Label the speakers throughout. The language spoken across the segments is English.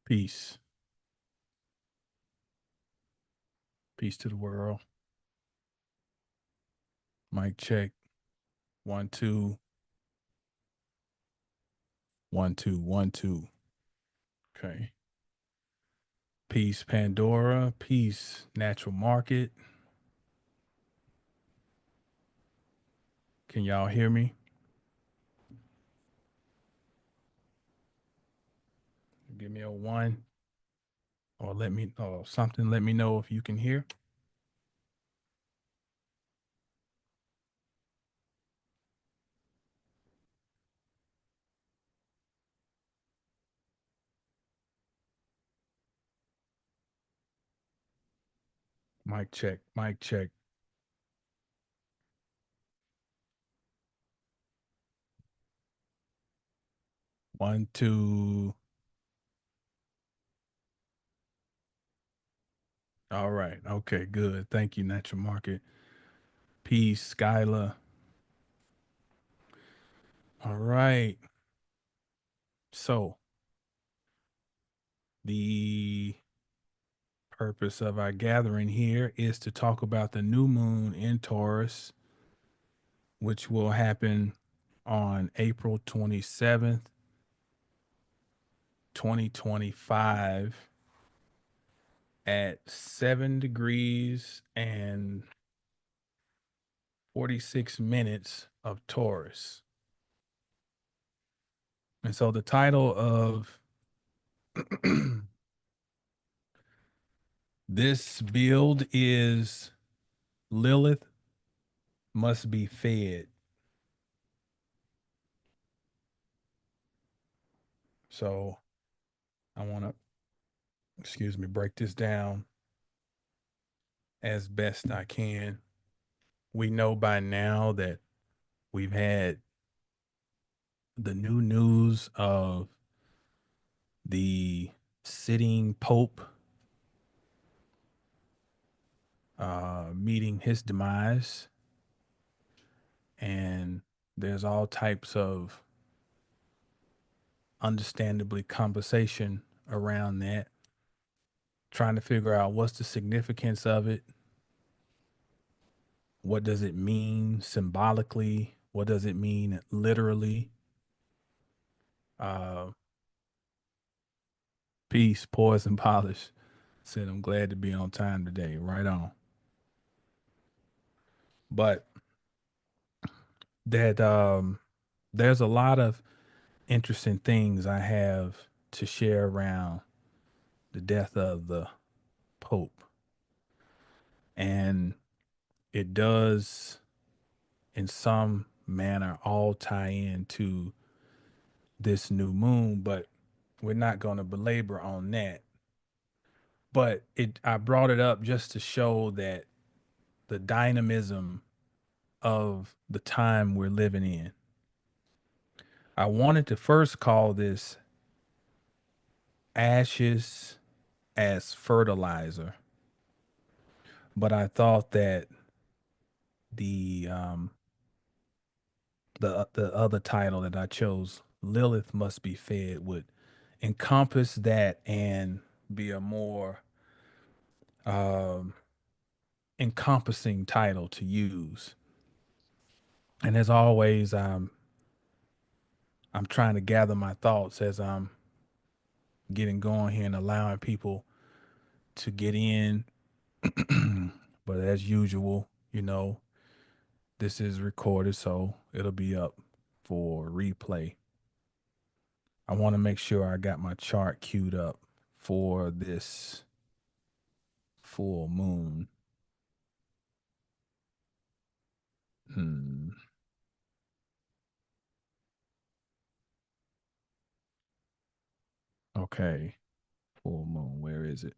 Speaker 1: Peace. Peace to the world. Mic check. 1 2 1 2 1 2. Okay. Peace Pandora. Peace Natural Market. Can y'all hear me? Give me a one or let me or something. Let me know if you can hear. Mic check. Mic check. 1 2. All right. Okay. Good. Thank you, Natural Market. Peace, Skyla. All right. So the purpose of our gathering here is to talk about the new moon in Taurus, which will happen on April 27th, 2025 at 7 degrees and 46 minutes of Taurus. And so the title of this build is Lilith Must Be Fed. So I want to, break this down as best I can. We know by now that we've had the new news of the sitting Pope meeting his demise. And there's all types of understandably conversation around that, trying to figure out what's the significance of it. What does it mean symbolically? What does it mean literally? Uh, Peace, poise, and polish. Said I'm glad to be on time today. Right on. But that there's a lot of interesting things I have to share around the death of the Pope. And it does, in some manner, all tie into this new moon, but we're not going to belabor on that. But I brought it up just to show that the dynamism of the time we're living in. I wanted to first call this ashes as fertilizer, but I thought that the um the other title that I chose, Lilith Must Be Fed, would encompass that and be a more um encompassing title to use. And as always, I'm trying to gather my thoughts as I'm getting going here and allowing people to get in. But as usual, this is recorded, so it'll be up for replay. I want to make sure I got my chart queued up for this full moon. Hmm. Okay. Full moon. Where is it?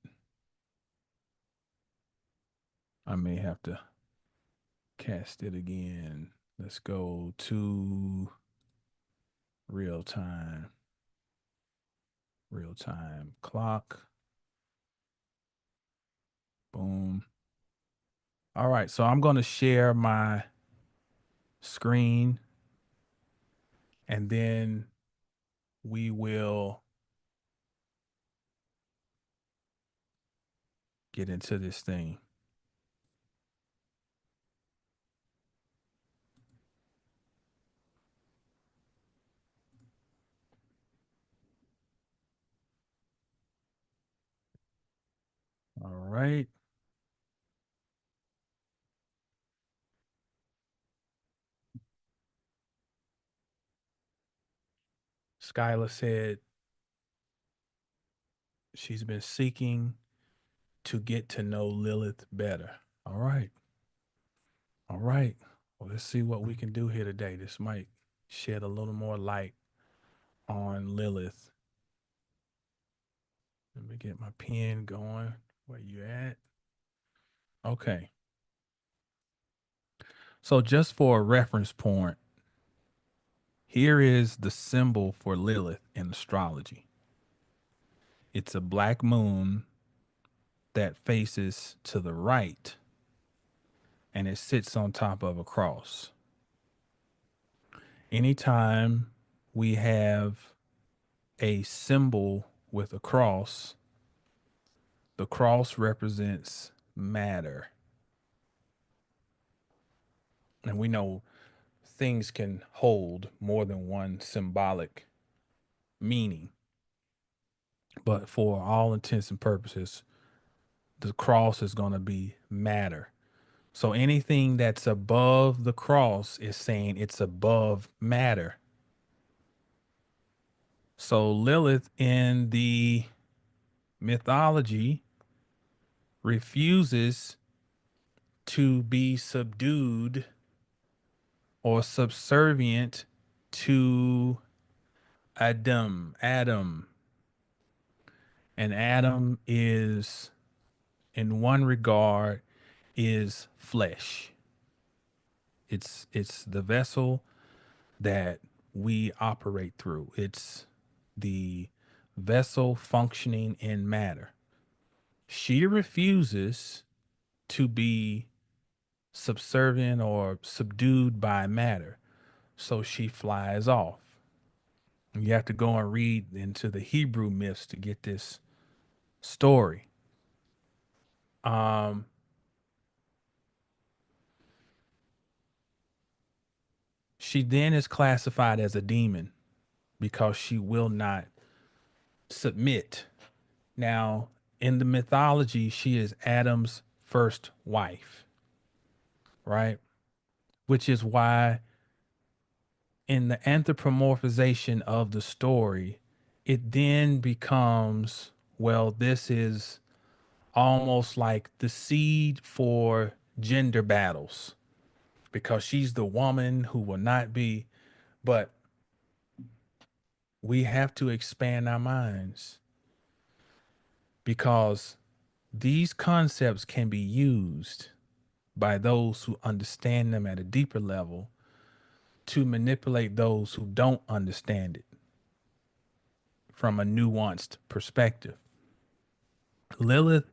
Speaker 1: I may have to cast it again. Let's go to real time. Real time clock. Boom. All right. So I'm going to share my screen and then we will get into this thing. All right. Skylar said she's been seeking to get to know Lilith better. All right. All right. Well, let's see what we can do here today. This might shed a little more light on Lilith. Let me get my pen going. Where you at? Okay. So just for a reference point, here is the symbol for Lilith in astrology. It's a black moon that faces to the right and it sits on top of a cross. Anytime we have a symbol with a cross, the cross represents matter. And we know things can hold more than one symbolic meaning. But for all intents and purposes, the cross is going to be matter. So anything that's above the cross is saying it's above matter. So Lilith in the mythology refuses to be subdued or subservient to Adam. And Adam is, in one regard, is flesh. It's the vessel that we operate through. It's the vessel functioning in matter. She refuses to be subservient or subdued by matter. So she flies off. You have to go and read into the Hebrew myths to get this story. Um, she then is classified as a demon because she will not submit. Now, in the mythology, she is Adam's first wife, right? Which is why in the anthropomorphization of the story, it then becomes, well, this is almost like the seed for gender battles because she's the woman who will not be. But we have to expand our minds because these concepts can be used by those who understand them at a deeper level to manipulate those who don't understand it from a nuanced perspective. Lilith,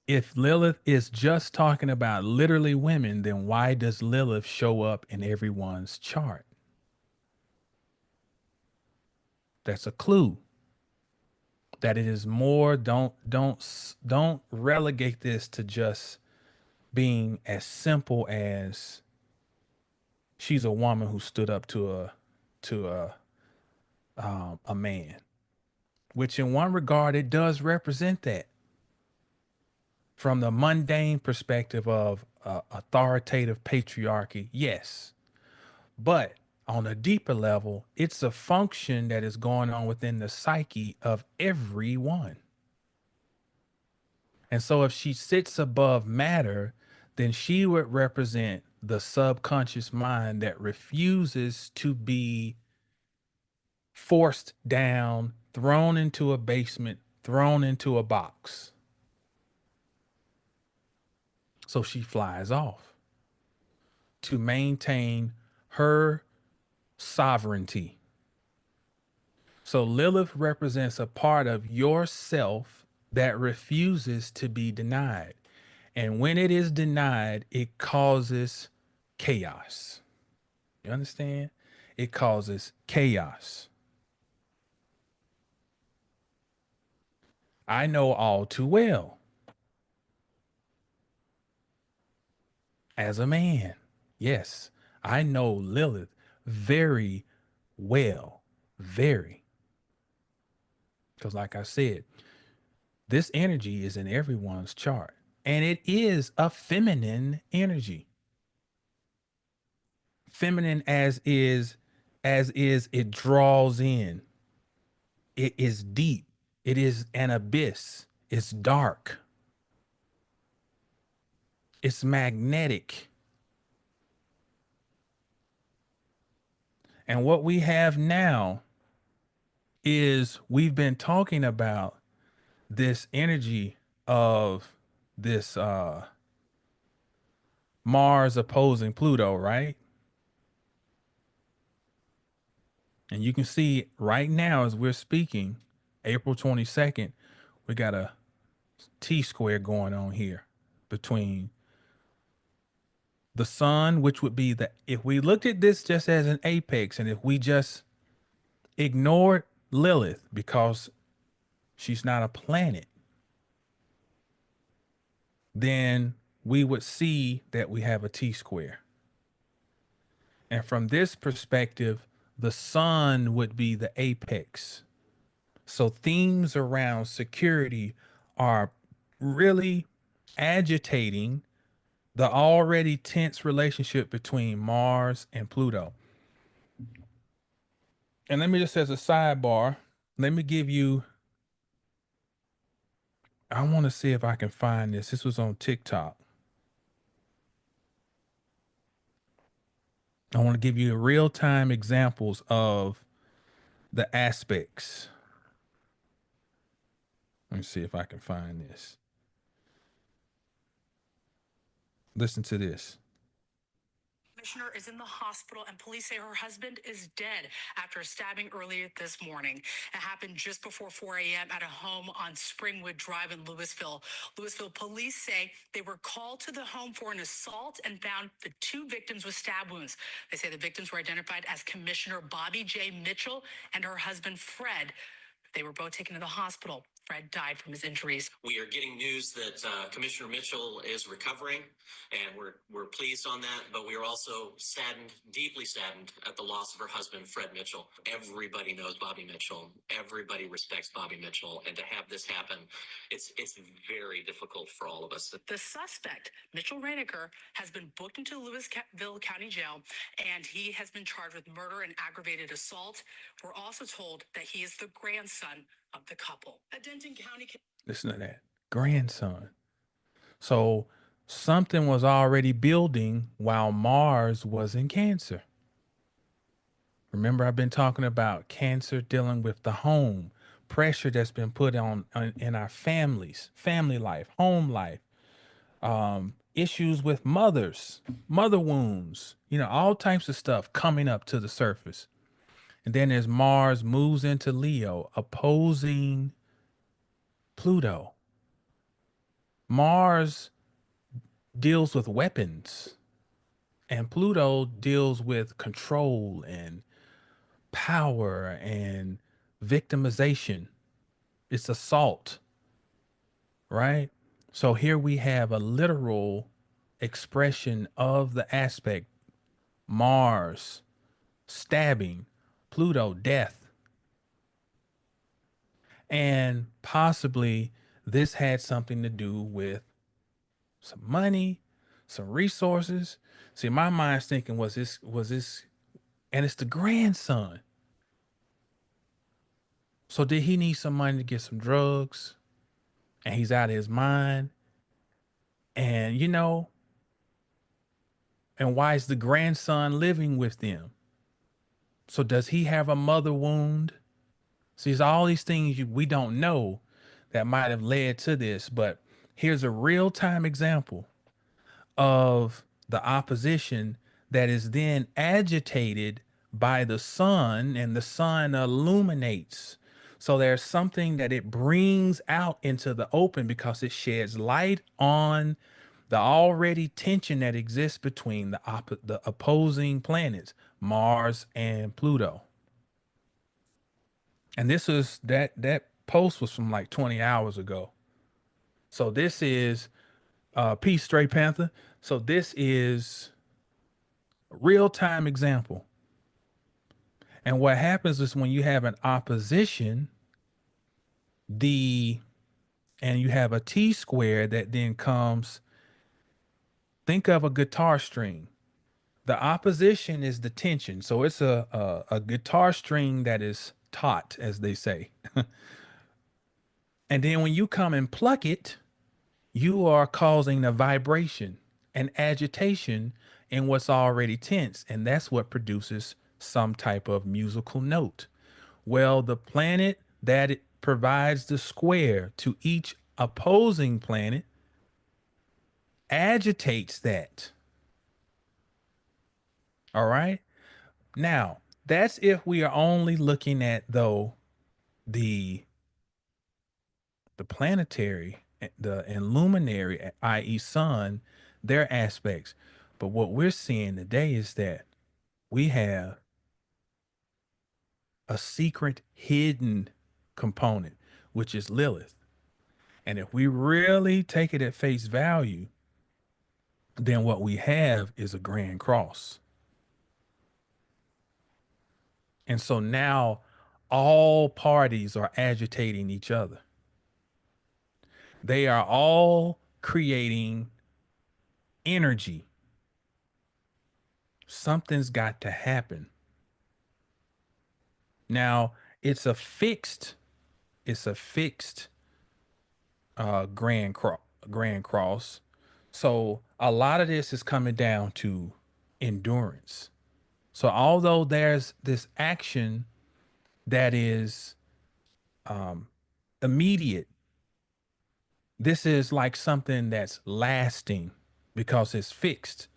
Speaker 1: if Lilith is just talking about literally women, then why does Lilith show up in everyone's chart? That's a clue that it is more. Don't relegate this to just being as simple as she's a woman who stood up to a man, which in one regard it does represent that from the mundane perspective of authoritative patriarchy. Yes, but on a deeper level, it's a function that is going on within the psyche of everyone. And so if she sits above matter, then she would represent the subconscious mind that refuses to be forced down, thrown into a basement, thrown into a box. So she flies off to maintain her sovereignty. So Lilith represents a part of yourself that refuses to be denied. And when it is denied, it causes chaos. You understand? It causes chaos. I know all too well. as a man. Yes, I know Lilith very well. Very. Because, like I said, this energy is in everyone's chart. And it is a feminine energy. Feminine as is it draws in. It is deep. It is an abyss. It's dark. It's magnetic. And what we have now is we've been talking about this energy of this Mars opposing Pluto, right? And you can see right now as we're speaking, April 22nd, we got a T square going on here between the sun, which would be the, if we looked at this just as an apex, and if we just ignored Lilith because she's not a planet, then we would see that we have a T square. And from this perspective, the sun would be the apex. So themes around security are really agitating the already tense relationship between Mars and Pluto. And let me just, as a sidebar, let me give you, I want to see if I can find this. This was on TikTok. I want to give you real time examples of the aspects. Let me see if I can find this. Listen to this. Commissioner is in the hospital, and police say her husband is dead after a stabbing earlier this morning. It happened just before 4 a.m. at a home on Springwood Drive in Louisville. Louisville police say they were called to the home for an assault and found the two victims with stab wounds. They say the victims were identified as Commissioner Bobby J. Mitchell and her husband, Fred. They were both taken to the hospital. Fred died from his injuries. We are getting news that Commissioner Mitchell is recovering, and we're pleased on that. But we are also saddened, deeply saddened, at the loss of her husband, Fred Mitchell. Everybody knows Bobby Mitchell. Everybody respects Bobby Mitchell, and to have this happen, it's very difficult for all of us. The suspect, Mitchell Rainiger, has been booked into Louisville County Jail, and he has been charged with murder and aggravated assault. We're also told that he is the grandson of the couple. A Denton County. Listen to that. Grandson. So something was already building while Mars was in Cancer. Remember, I've been talking about Cancer dealing with the home, pressure that's been put on in our families, family life, home life, issues with mothers, mother wounds, all types of stuff coming up to the surface. And then as Mars moves into Leo, opposing Pluto, Mars deals with weapons, and Pluto deals with control and power and victimization. It's assault, right? So here we have a literal expression of the aspect Mars, stabbing, Pluto, death. And possibly this had something to do with some money, some resources. See, my mind's thinking, was this, and it's the grandson. So did he need some money to get some drugs? And he's out of his mind. And and why is the grandson living with them? So does he have a mother wound? See, it's all these things we don't know that might have led to this, but here's a real time example of the opposition that is then agitated by the sun, and the sun illuminates. So there's something that it brings out into the open because it sheds light on the already tension that exists between the opposing planets, Mars and Pluto. And this was that post was from like 20 hours ago. So this is Peace, Stray Panther. So this is a real-time example. And what happens is when you have an opposition, the and you have a T square that then comes, think of a guitar string. The opposition is the tension. So it's a guitar string that is taut, as they say. And then when you come and pluck it, you are causing a vibration and agitation in what's already tense. And that's what produces some type of musical note. Well, the planet that it provides the square to each opposing planet agitates that. All right. Now, that's if we are only looking at though the the planetary, the and luminary, i.e., sun, their aspects. But what we're seeing today is that we have a secret hidden component, which is Lilith. And if we really take it at face value, then what we have is a grand cross. And so now all parties are agitating each other. They are all creating energy. Something's got to happen. Now, it's a fixed, it's a fixed grand cross. So a lot of this is coming down to endurance. So although there's this action that is immediate, this is like something that's lasting because it's fixed.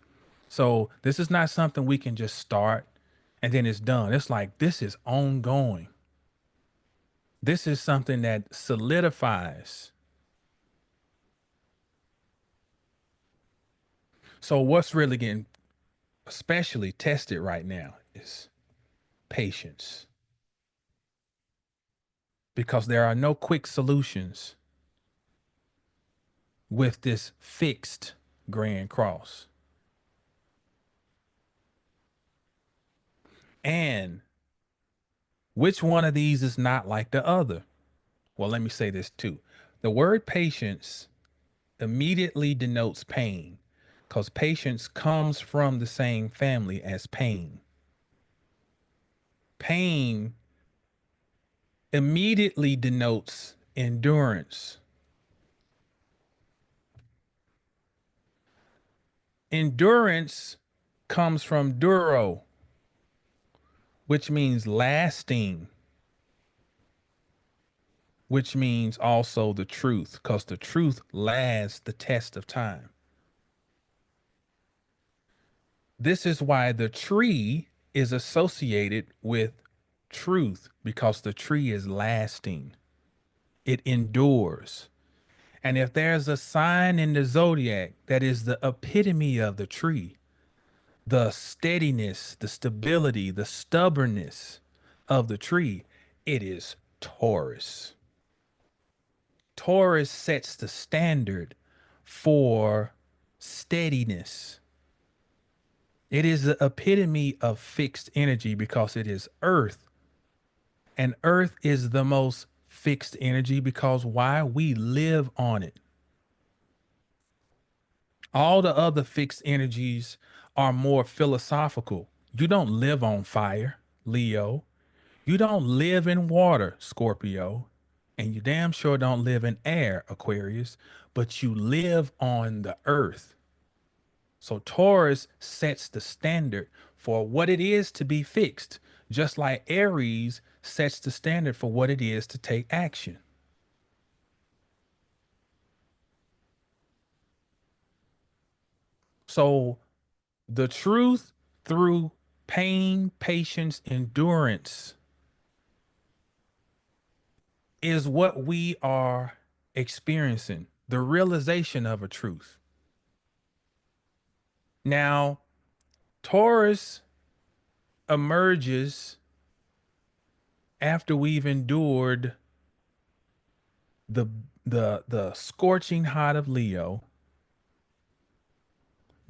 Speaker 1: So this is not something we can just start and then it's done. It's like this is ongoing. This is something that solidifies. So what's really getting especially tested right now is patience because there are no quick solutions with this fixed grand cross. And which one of these is not like the other? Well, let me say this too. The word patience immediately denotes pain because patience comes from the same family as pain. Pain immediately denotes endurance. Endurance comes from duro, which means lasting, which means also the truth, because the truth lasts the test of time. This is why the tree is associated with truth, because the tree is lasting, it endures. And if there's a sign in the zodiac that is the epitome of the tree, the steadiness, the stability, the stubbornness of the tree, it is Taurus. Taurus sets the standard for steadiness. It is the epitome of fixed energy because it is earth. And earth is the most fixed energy because why? We live on it. All the other fixed energies are more philosophical. You don't live on fire, Leo. You don't live in water, Scorpio. And you damn sure don't live in air, Aquarius, but you live on the earth. So Taurus sets the standard for what it is to be fixed, just like Aries sets the standard for what it is to take action. So the truth through pain, patience, endurance is what we are experiencing, the realization of a truth. Now, Taurus emerges after we've endured the the scorching hot of Leo,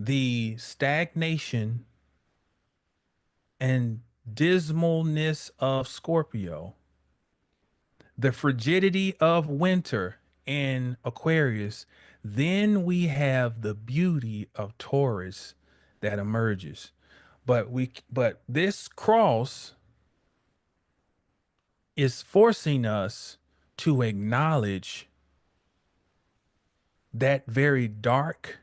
Speaker 1: the stagnation and dismalness of Scorpio, the frigidity of winter in Aquarius, then we have the beauty of Taurus that emerges. But this cross is forcing us to acknowledge that very dark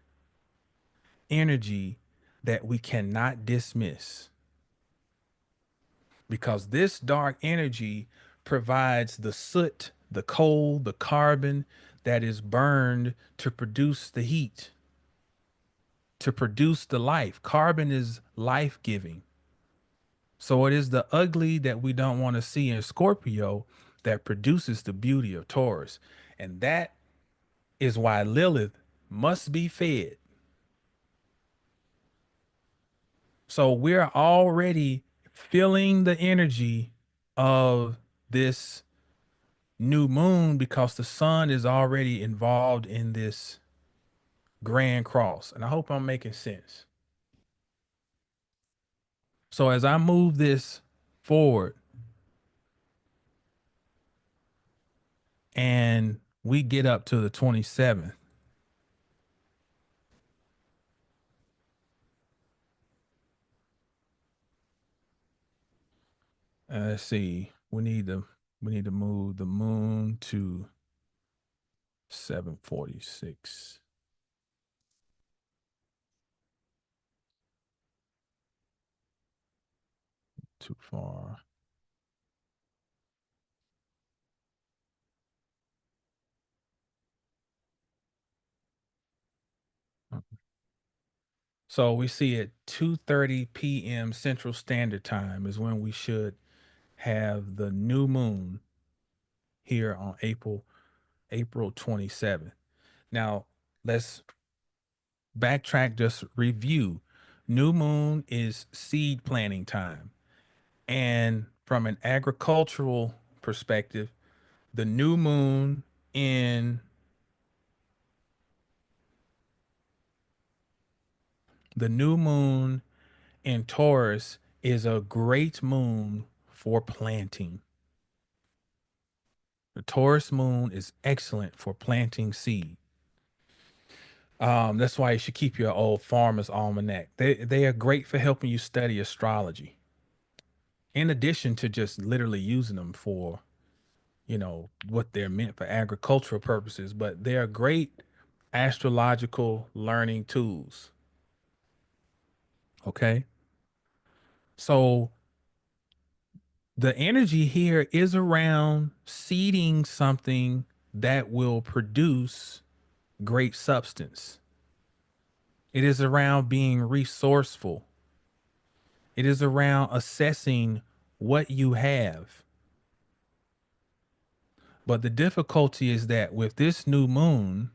Speaker 1: energy that we cannot dismiss, because this dark energy provides the soot, the coal, the carbon that is burned to produce the heat, to produce the life. Carbon is life giving. So it is the ugly that we don't want to see in Scorpio that produces the beauty of Taurus. And that is why Lilith must be fed. So we're already feeling the energy of this new moon because the sun is already involved in this grand cross. And I hope I'm making sense. So as I move this forward and we get up to the 27th, let's see, we need to move the moon to 746. Too far. So we see at 2:30 p.m. Central Standard Time is when we should have the new moon here on April 27th. Now, let's backtrack, just review. New moon is seed planting time. And from an agricultural perspective, the new moon in the new moon in Taurus is a great moon for planting. The Taurus moon is excellent for planting seed. That's why you should keep your old farmer's almanac. They are great for helping you study astrology. In addition to just literally using them for, what they're meant for agricultural purposes, but they are great astrological learning tools. Okay. So the energy here is around seeding something that will produce great substance. It is around being resourceful. It is around assessing what you have. But the difficulty is that with this new moon,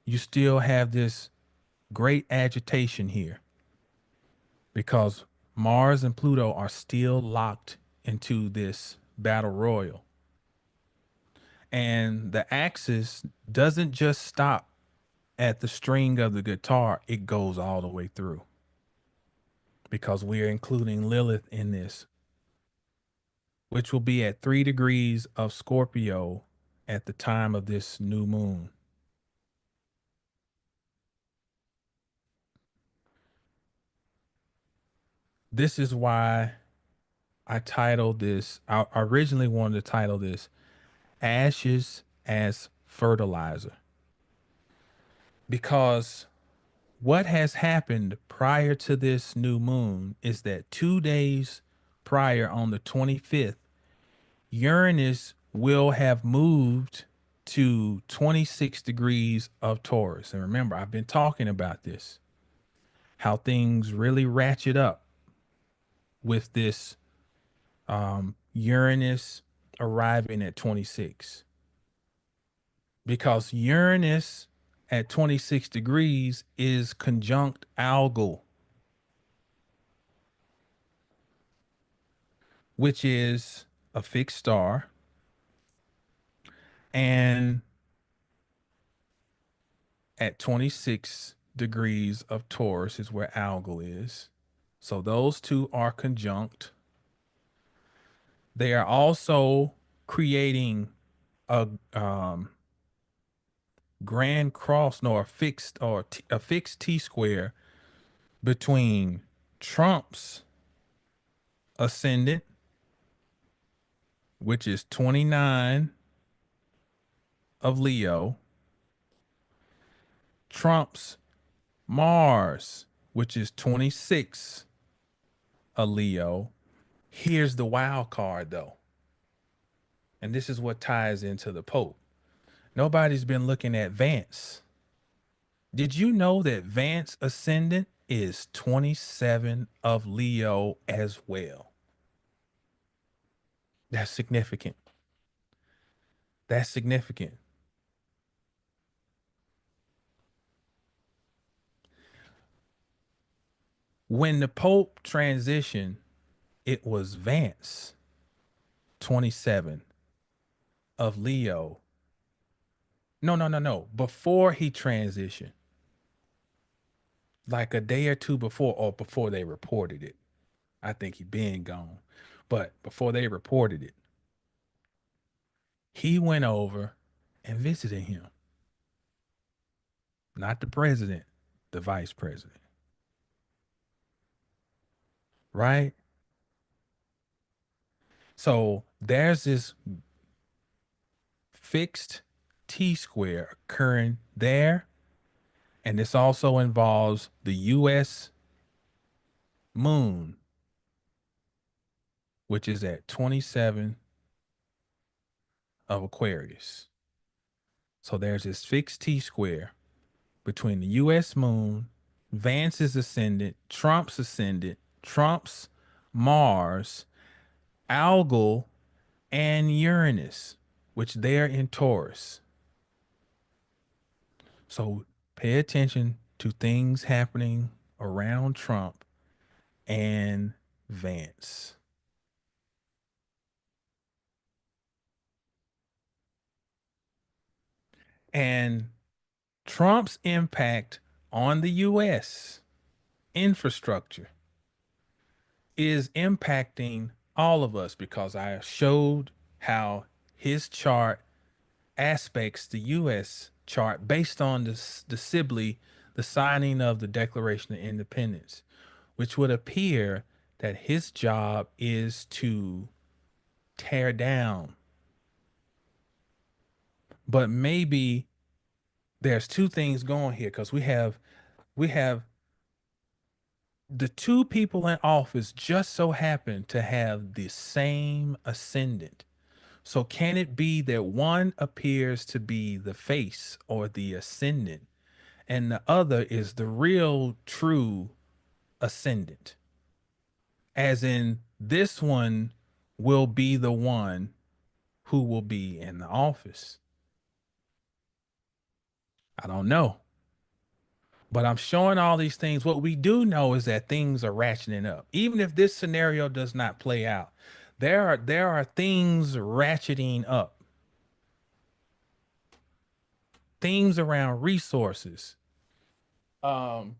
Speaker 1: you still have this great agitation here because Mars and Pluto are still locked into this battle royal. And the axis doesn't just stop at the string of the guitar, it goes all the way through because we are including Lilith in this, which will be at 3 degrees of Scorpio at the time of this new moon. This is why I originally wanted to title this Ashes as Fertilizer, because what has happened prior to this new moon is that 2 days prior, on the 25th, Uranus will have moved to 26 degrees of Taurus. And remember, I've been talking about this, how things really ratchet up with this Uranus arriving at 26. Because Uranus at 26 degrees is conjunct algal, which is a fixed star. And at 26 degrees of Taurus is where Algol is. So those two are conjunct. They are also creating a grand cross, no, a fixed T square between Trump's ascendant, which is 29 of Leo, Trump's Mars, which is 26 of Leo. Here's the wild card though. And this is what ties into the Pope. Nobody's been looking at Vance. Did you know that Vance ascendant is 27 of Leo as well? That's significant. That's significant. When the Pope transitioned, it was Vance, 27 of Leo. No, no, no, no. Before he transitioned, like a day or two before, or before they reported it. I think he been gone. But before they reported it, he went over and visited him. Not the president, the vice president. Right? So there's this fixed T square occurring there. And this also involves the US moon, which is at 27 of Aquarius. So there's this fixed T square between the US moon, Vance's ascendant, Trump's Mars, Algol, and Uranus, which they're in Taurus. So pay attention to things happening around Trump and Vance. And Trump's impact on the US infrastructure is impacting all of us because I showed how his chart aspects the US chart based on the Sibley, the signing of the Declaration of Independence, which would appear that his job is to tear down. But maybe there's two things going here because we have the two people in office just so happen to have the same ascendant. So can it be that one appears to be the face or the ascendant and the other is the real true ascendant? As in, this one will be the one who will be in the office. I don't know. But I'm showing all these things. What we do know is that things are ratcheting up. Even if this scenario does not play out, there are things ratcheting up. Things around resources. Um,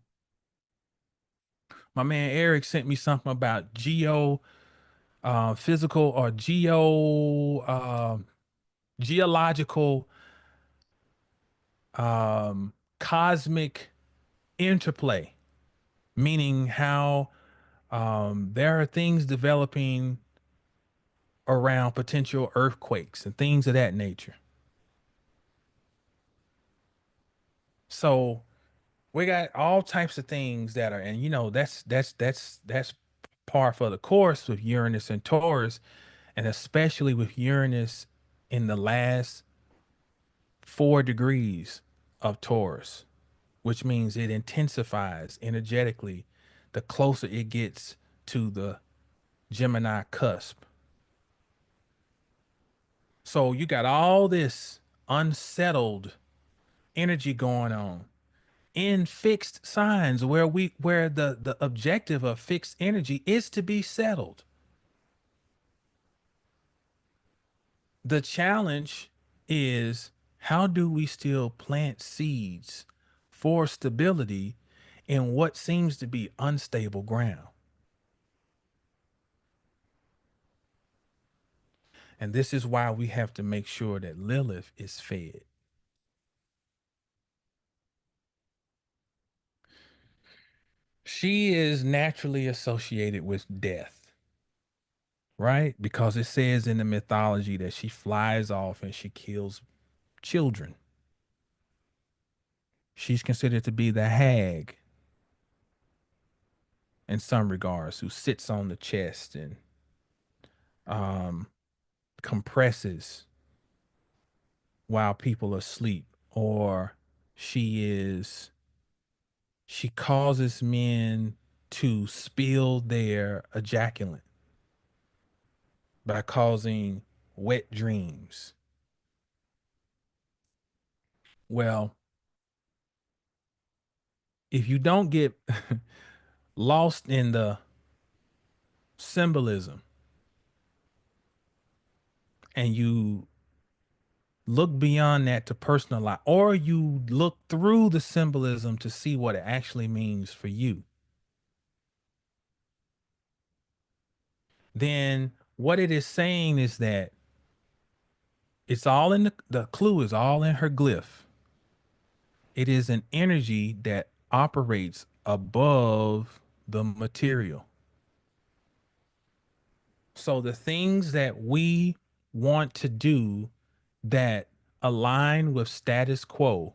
Speaker 1: my man Eric sent me something about physical or geological cosmic interplay, meaning how there are things developing around potential earthquakes and things of that nature. So we got all types of things that are, and that's par for the course with Uranus and Taurus, and especially with Uranus in the last 4 degrees of Taurus, which means it intensifies energetically the closer it gets to the Gemini cusp. So you got all this unsettled energy going on in fixed signs where the objective of fixed energy is to be settled. The challenge is how do we still plant seeds for stability in what seems to be unstable ground. And this is why we have to make sure that Lilith is fed. She is naturally associated with death, right? Because it says in the mythology that she flies off and she kills children. She's considered to be the hag in some regards, who sits on the chest and um, compresses while people are asleep, or she is she causes men to spill their ejaculate by causing wet dreams. Well, if you don't get lost in the symbolism and you look beyond that to personalize, or you look through the symbolism to see what it actually means for you, then what it is saying is that it's all in the clue is all in her glyph. It is an energy that operates above the material. So the things that we want to do that align with status quo,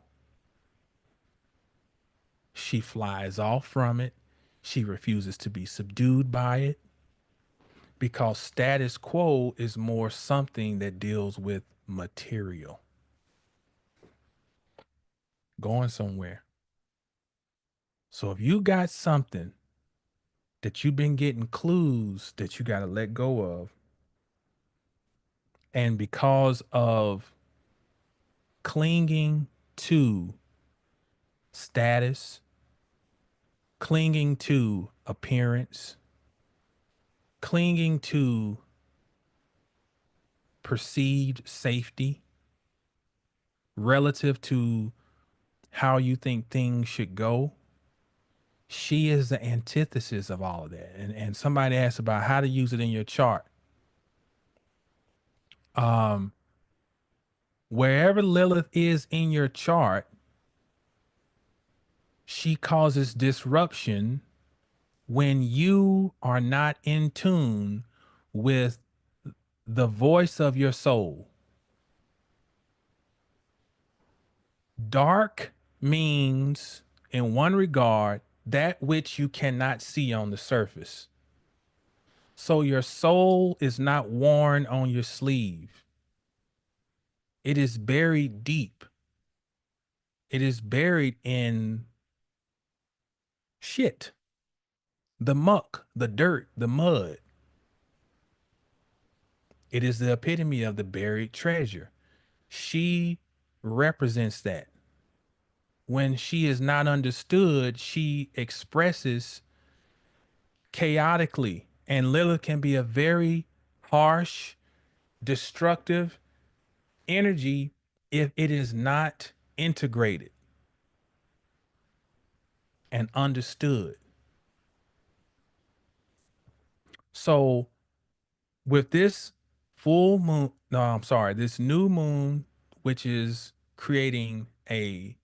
Speaker 1: she flies off from it. She refuses to be subdued by it because status quo is more something that deals with material, going somewhere. So if you got something that you've been getting clues that you got to let go of, and because of clinging to status, clinging to appearance, clinging to perceived safety relative to how you think things should go, she is the antithesis of all of that. And somebody asked about how to use it in your chart. Um, Wherever Lilith is in your chart, she causes disruption when you are not in tune with the voice of your soul. Dark means, in one regard, that which you cannot see on the surface. So your soul is not worn on your sleeve. It is buried deep. It is buried in shit, the muck, the dirt, the mud. It is the epitome of the buried treasure. She represents that. When she is not understood, she expresses chaotically. And Lilith can be a very harsh, destructive energy if it is not integrated and understood. So, with this full moon, no, I'm sorry, this new moon, which is creating a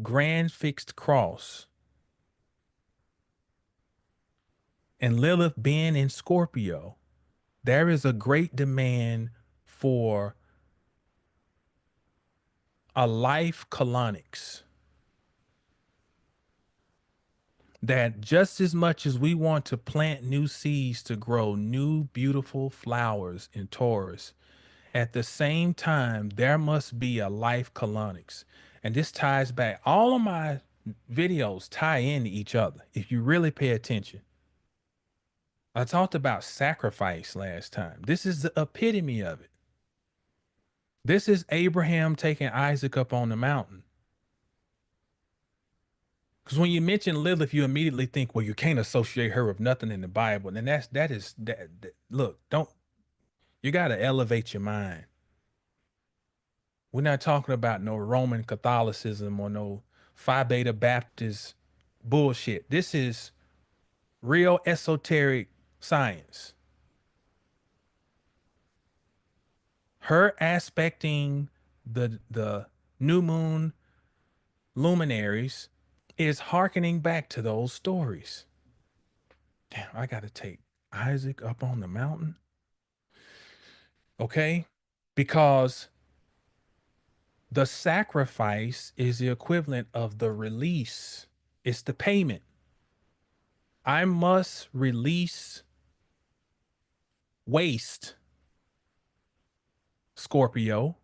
Speaker 1: grand fixed cross, and Lilith being in Scorpio, there is a great demand for a life colonics that just as much as we want to plant new seeds to grow new beautiful flowers in Taurus, at the same time, there must be a life colonics. And this ties back, all of my videos tie into each other if you really pay attention. I talked about sacrifice last time. This is the epitome of it. This is Abraham taking Isaac up on the mountain. Because when you mention Lilith, you immediately think, well, you can't associate her with nothing in the Bible. And look, don't, you got to elevate your mind. We're not talking about no Roman Catholicism or no Phi Beta Baptist bullshit. This is real esoteric science. Her aspecting the new moon luminaries is hearkening back to those stories. Damn, I gotta take Isaac up on the mountain. Okay? Because the sacrifice is the equivalent of the release. It's the payment. I must release waste, Scorpio,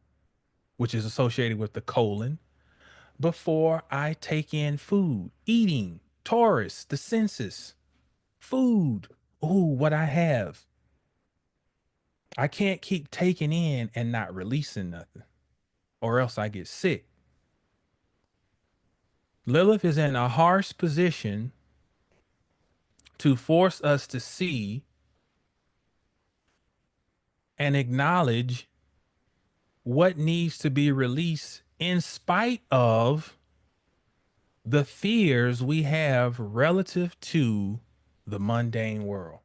Speaker 1: which is associated with the colon, before I take in food. Eating, Taurus, the senses, food. Ooh, what I have. I can't keep taking in and not releasing nothing, or else I get sick. Lilith is in a harsh position to force us to see and acknowledge what needs to be released in spite of the fears we have relative to the mundane world.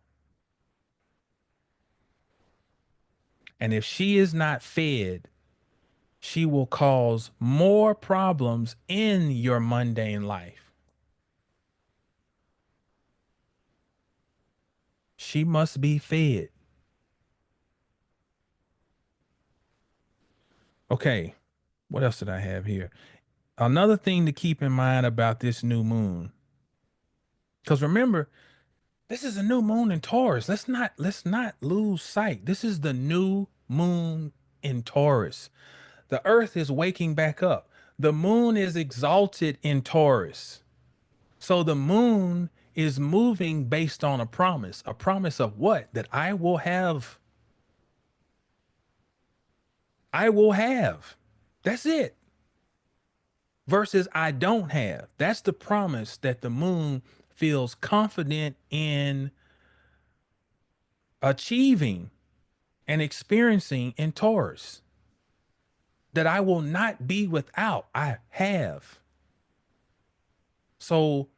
Speaker 1: And if she is not fed, she will cause more problems in your mundane life. She must be fed. Okay, what else did I have here? Another thing to keep in mind about this new moon, because remember, this is a new moon in Taurus. Let's not lose sight. This is the new moon in Taurus. The earth is waking back up. The moon is exalted in Taurus. So the moon is moving based on a promise. A promise of what? That I will have. I will have. That's it. Versus I don't have. That's the promise that the moon feels confident in achieving and experiencing in Taurus. That I will not be without. I have. So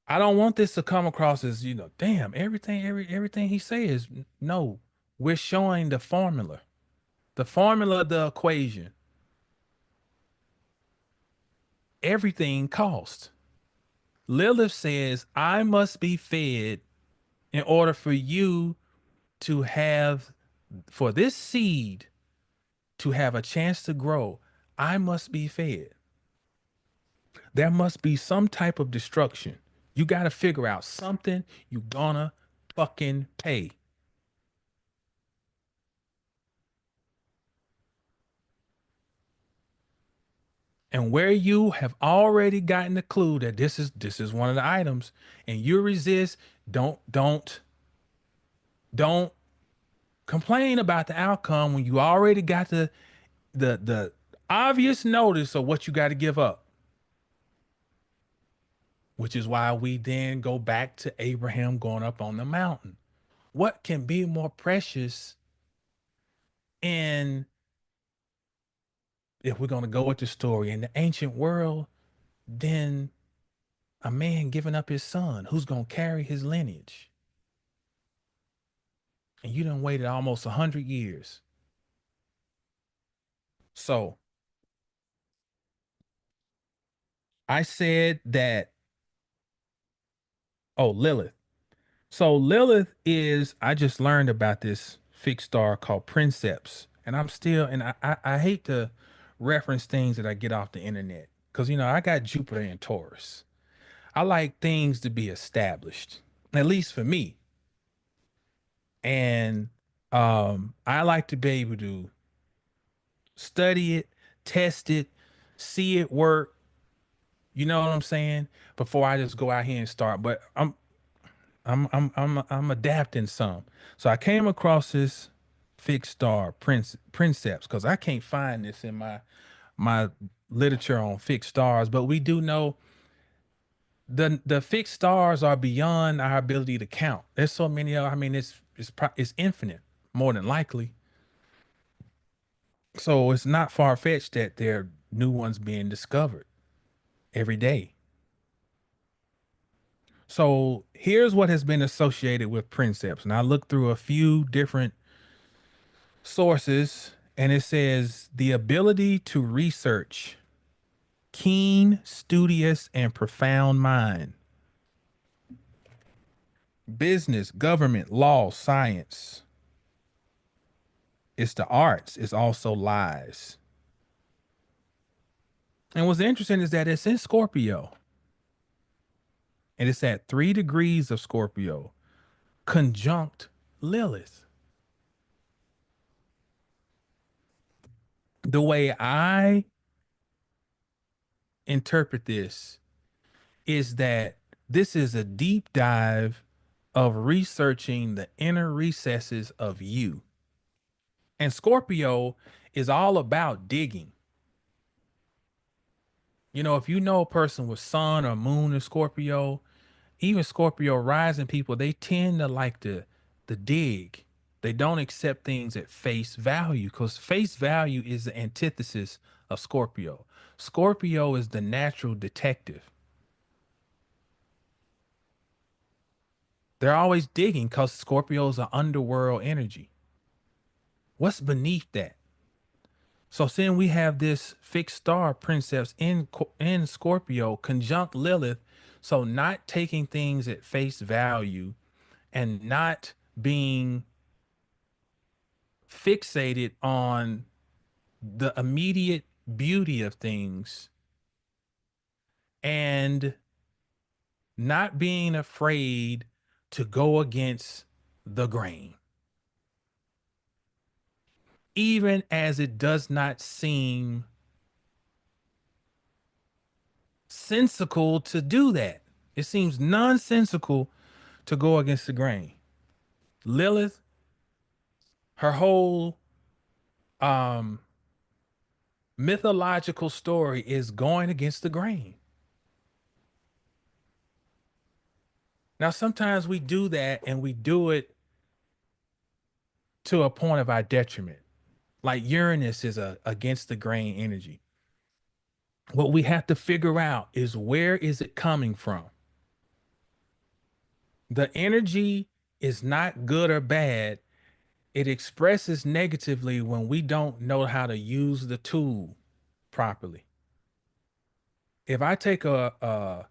Speaker 1: I don't want this to come across as, damn, everything he says. No, we're showing the formula, the equation. Everything costs. Lilith says, I must be fed in order for you to have, for this seed to have a chance to grow. I must be fed. There must be some type of destruction. You got to figure out something you gonna fucking pay. And where you have already gotten the clue that this is one of the items, and you resist, don't complain about the outcome when you already got the obvious notice of what you got to give up. Which is why we then go back to Abraham going up on the mountain. What can be more precious in, if we're going to go with the story, in the ancient world, than a man giving up his son who's going to carry his lineage? And you done waited almost 100 years. So I said that, oh, Lilith. So Lilith is, I just learned about this fixed star called Princeps. And I'm still, and I hate to reference things that I get off the internet. Because, I got Jupiter in Taurus. I like things to be established, at least for me. And I like to be able to study it, test it, see it work. You know what I'm saying? Before I just go out here and start. But I'm adapting some. So I came across this fixed star Princeps because I can't find this in my literature on fixed stars, but we do know the fixed stars are beyond our ability to count. There's so many of, I mean, it's infinite, more than likely. So it's not far fetched that there are new ones being discovered every day. So here's what has been associated with Princeps. And I looked through a few different sources, and it says the ability to research, keen, studious, and profound mind, business, government, law, science. It's the arts, it's also lies. And what's interesting is that it's in Scorpio, and it's at 3 degrees of Scorpio, conjunct Lilith. The way I interpret this is that this is a deep dive of researching the inner recesses of you. And Scorpio is all about digging. You know, if you know a person with sun or moon in Scorpio, even Scorpio rising people, they tend to like to dig. They don't accept things at face value because face value is the antithesis of Scorpio. Scorpio is the natural detective. They're always digging because Scorpios are underworld energy. What's beneath that? So seeing we have this fixed star princess in Scorpio conjunct Lilith, so not taking things at face value and not being fixated on the immediate beauty of things and not being afraid to go against the grain, even as it does not seem sensical to do that. It seems nonsensical to go against the grain. Lilith, her whole um mythological story is going against the grain. Now sometimes we do that and we do it to a point of our detriment. Like Uranus is a against the grain energy. What we have to figure out is where is it coming from? The energy is not good or bad. It expresses negatively when we don't know how to use the tool properly. If I take a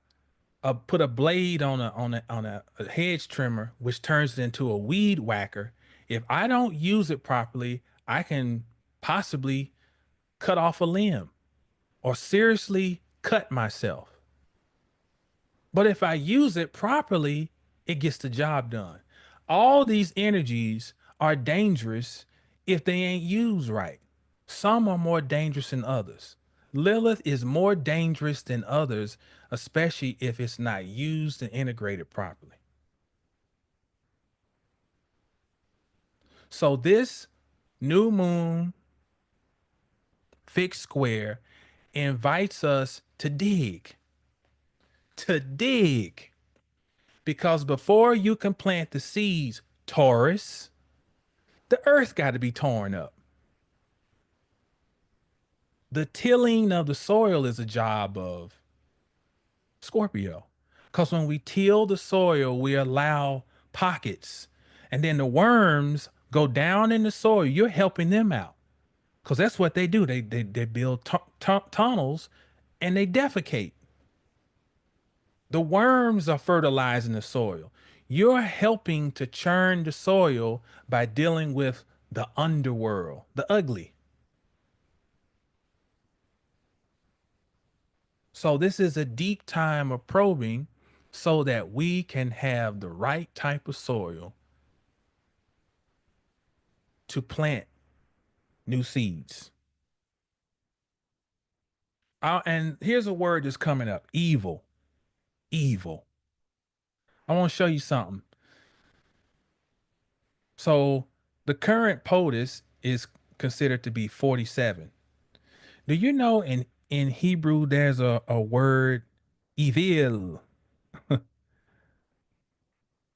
Speaker 1: put a blade on a hedge trimmer, which turns it into a weed whacker, if I don't use it properly, I can possibly cut off a limb or seriously cut myself. But if I use it properly, it gets the job done. All these energies are dangerous if they ain't used right. Some are more dangerous than others. Lilith is more dangerous than others, especially if it's not used and integrated properly. So, this new moon fixed square invites us to dig, because before you can plant the seeds, Taurus, the earth got to be torn up. The tilling of the soil is a job of Scorpio. Because when we till the soil, we allow pockets. And then the worms go down in the soil. You're helping them out. Because that's what they do. They build tunnels and they defecate. The worms are fertilizing the soil. You're helping to churn the soil by dealing with the underworld, the ugly. So this is a deep time of probing so that we can have the right type of soil to plant new seeds. And here's a word that's coming up: evil. Evil. I want to show you something. So the current POTUS is considered to be 47. Do you know in Hebrew there's a word evil?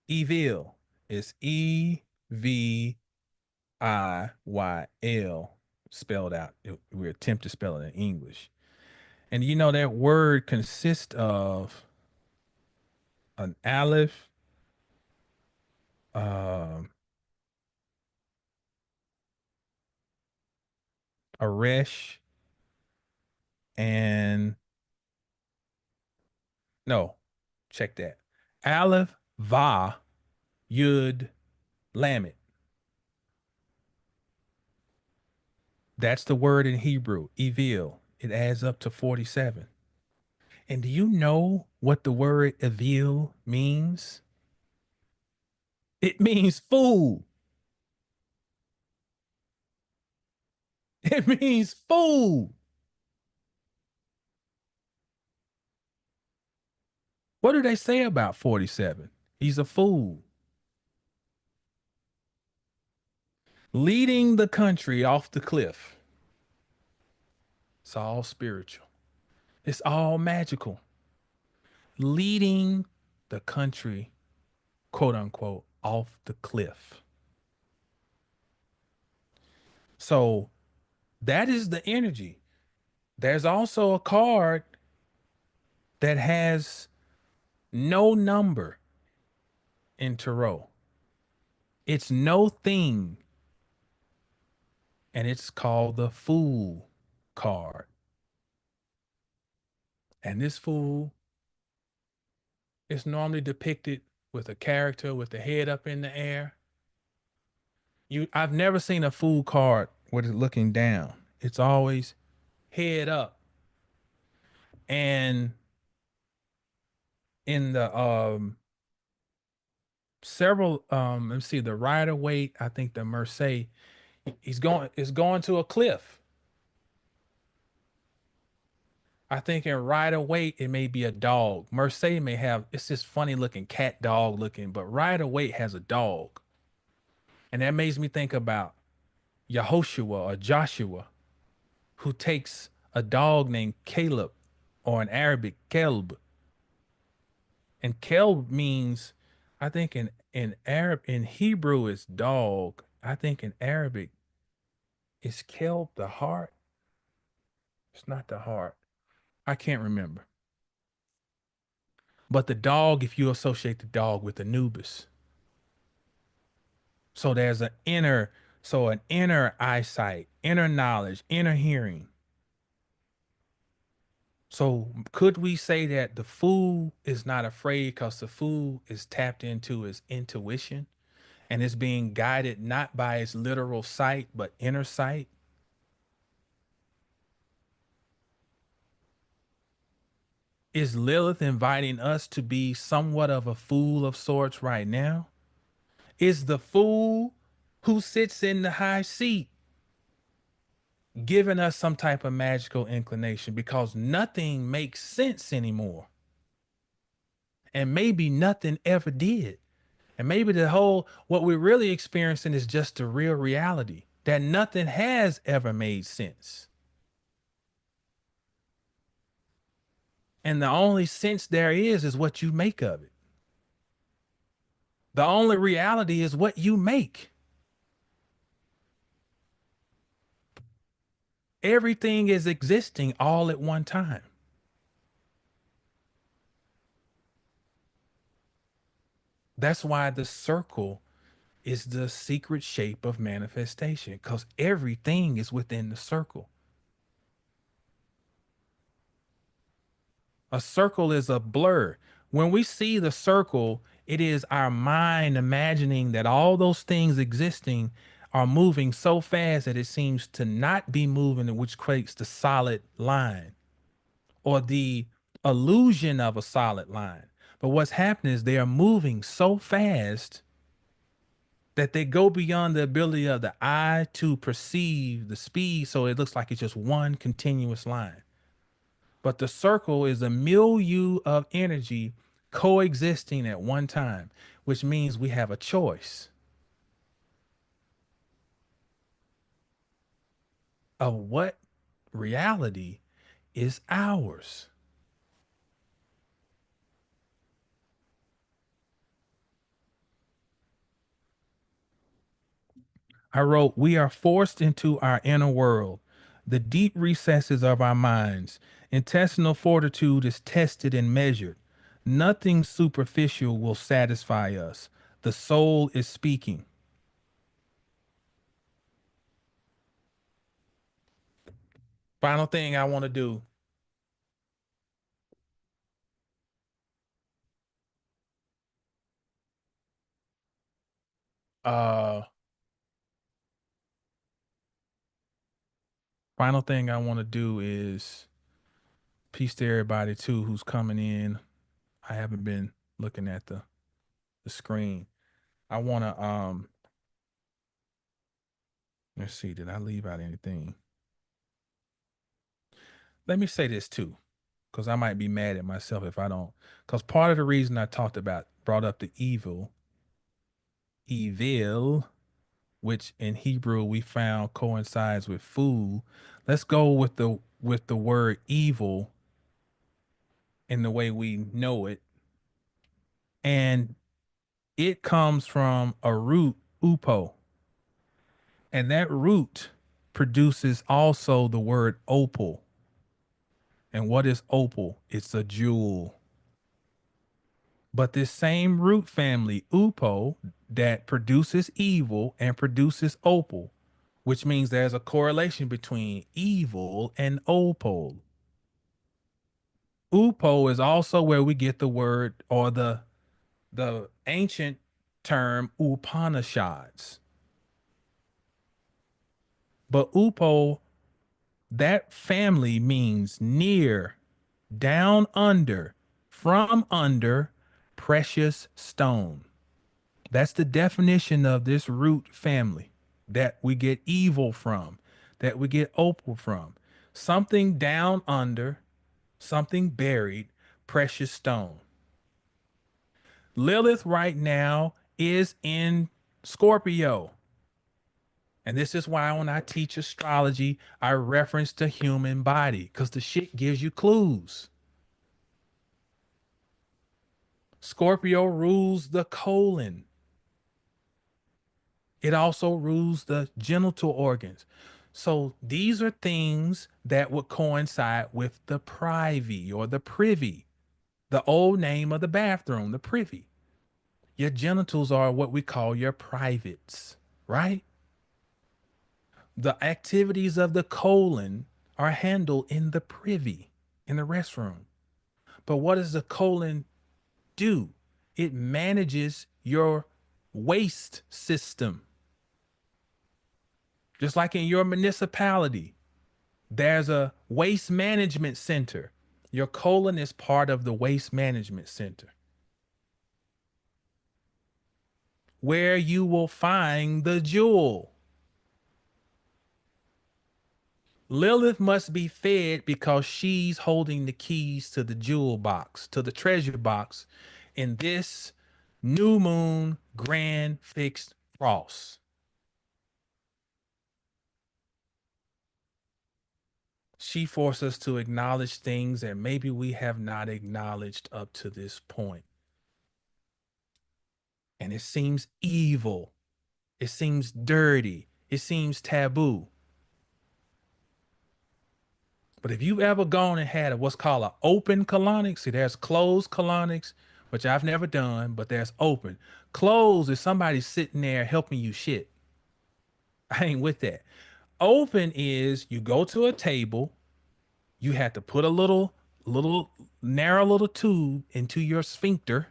Speaker 1: Evil. It's Evyl. spelled out. We attempt to spell it in English. And you know that word consists of an aleph, um, a resh, and no, check that. Aleph, va, yud, lamet. That's the word in Hebrew, evil. It adds up to 47. And do you know what the word evil means? It means fool. It means fool. What do they say about 47? He's a fool. Leading the country off the cliff. It's all spiritual. It's all magical. Leading the country, quote unquote, off the cliff. So that is the energy. There's also a card that has no number in tarot. It's no thing, and it's called the Fool card. And this fool is normally depicted with a character with the head up in the air. I've never seen a fool card with it looking down. It's always head up. And in the several let's see, the Rider Waite, I think the Mercedes, he's going is going to a cliff. I think in Rider Waite it may be a dog. Mercedes may have, it's this funny looking cat dog looking, but Rider Waite has a dog. And that makes me think about Yehoshua or Joshua, who takes a dog named Caleb, or in Arabic, Kelb. And Kelb means, I think in Hebrew it's dog. I think in Arabic it's Kelb the heart. It's not the heart. I can't remember. But the dog, if you associate the dog with Anubis. So there's an inner eyesight, inner knowledge, inner hearing. So could we say that the fool is not afraid because the fool is tapped into his intuition and is being guided not by his literal sight, but inner sight? Is Lilith inviting us to be somewhat of a fool of sorts right now? Is the fool who sits in the high seat giving us some type of magical inclination because nothing makes sense anymore? And maybe nothing ever did. And maybe the whole, what we're really experiencing is just the real reality that nothing has ever made sense. And the only sense there is what you make of it. The only reality is what you make. Everything is existing all at one time. That's why the circle is the secret shape of manifestation, because everything is within the circle. A circle is a blur. When we see the circle, it is our mind imagining that all those things existing are moving so fast that it seems to not be moving, which creates the solid line or the illusion of a solid line. But what's happening is they are moving so fast that they go beyond the ability of the eye to perceive the speed. So it looks like it's just one continuous line. But the circle is a milieu of energy coexisting at one time, which means we have a choice of what reality is ours. I wrote, we are forced into our inner world, the deep recesses of our minds. Intestinal fortitude is tested and measured. Nothing superficial will satisfy us. The soul is speaking. Final thing I want to do. Uh, Final thing I want to do is peace to everybody too who's coming in. I haven't been looking at the screen. I want to let's see, did I leave out anything? Let me say this too, because I might be mad at myself if I don't. Because part of the reason I brought up the evil, which in Hebrew we found coincides with food. Let's go with the word evil in the way we know it. And it comes from a root, upo. And that root produces also the word opal. And what is opal? It's a jewel. But this same root family, upo, that produces evil and produces opal, which means there's a correlation between evil and opal. Upo is also where we get the word or the ancient term Upanishads. But Upo, that family means near, down under, from under, precious stone. That's the definition of this root family that we get evil from, that we get opal from. Something down under, something buried, precious stone. Lilith right now is in Scorpio. And this is why when I teach astrology, I reference the human body because the shit gives you clues. Scorpio rules the colon. It also rules the genital organs. So these are things that would coincide with the privy or the privy, the old name of the bathroom, the privy. Your genitals are what we call your privates, right? The activities of the colon are handled in the privy, in the restroom. But what does the colon do? It manages your waste system. Just like in your municipality, there's a waste management center. Your colon is part of the waste management center where you will find the jewel. Lilith must be fed because she's holding the keys to the jewel box, to the treasure box in this new moon grand fixed frost. She forced us to acknowledge things that maybe we have not acknowledged up to this point. And it seems evil. It seems dirty. It seems taboo. But if you've ever gone and had what's called an open colonic, see, there's closed colonics, which I've never done, but there's open. Closed is somebody sitting there helping you shit. I ain't with that. Open is you go to a table, you have to put a little narrow little tube into your sphincter,